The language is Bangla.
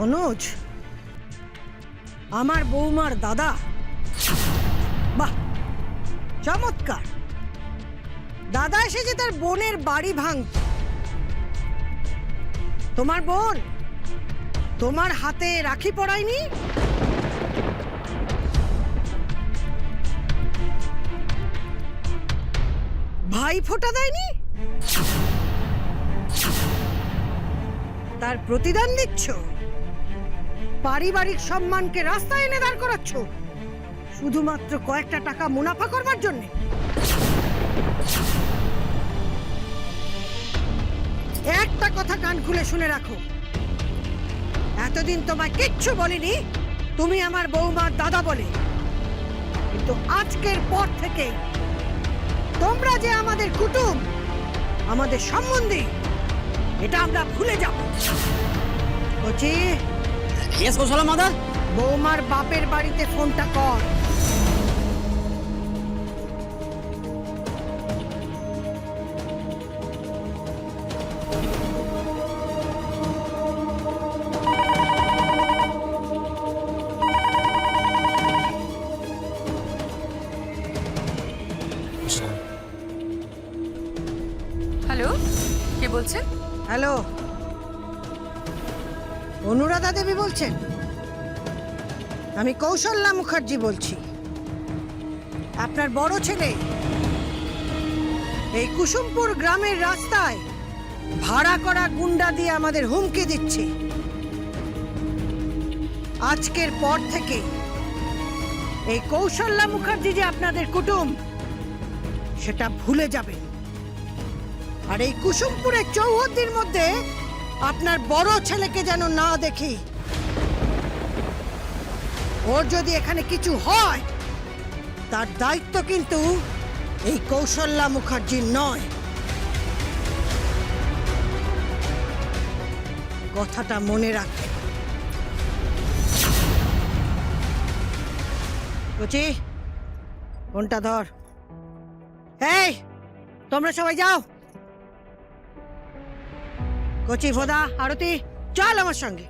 অনুজ, আমার বৌমার দাদা? বাহ, চমৎকার। দাদা এসেছে তার বোনের বাড়ি ভাঙতে। তোমার বোন তোমার হাতে রাখি পরায়নি? ভাই ফোঁটা দেয়নি? তার প্রতিদান দিচ্ছ? পারিবারিক সম্মানকে রাস্তায় এনে দাঁড় করাচ্ছ শুধুমাত্র কয়েকটা টাকা মুনাফা করবার জন্য? একটা কথা কান খুলে শুনে রাখো, এতদিন তোমায় কিচ্ছু বলিনি তুমি আমার বৌমার দাদা বলে, কিন্তু আজকের পর থেকে তোমরা যে আমাদের কুটুম, আমাদের সম্বন্ধী, এটা আমরা ভুলে যাব। বলছি, ইয়েস কৌশলা মাদার। বৌমার বাপের বাড়িতে ফোনটা কর। হ্যালো, কে বলছেন? হ্যালো, অনুরাধা দেবী বলছেন? আমি কৌশল্যা মুখার্জি বলছি। আপনার বড় ছেলে এই কুসুমপুর গ্রামের রাস্তায় ভাড়া করা গুন্ডা দিয়ে আমাদের হুমকি দিচ্ছে। আজকের পর থেকে এই কৌশল্যা মুখার্জি যে আপনাদের কুটুম, সেটা ভুলে যাবেন। আর এই কুসুমপুরের চৌহদ্দির মধ্যে আপনার বড় ছেলেকে যেন না দেখি। ওর যদি এখানে কিছু হয় তার দায়িত্ব কিন্তু এই কৌশল্যা মুখার্জির নয়। কথাটা মনে রাখবেন। বুঝি, ফোনটা ধর। এই, তোমরা সবাই যাও। কচি, ভোদা, আরতি, চল আমার সঙ্গে।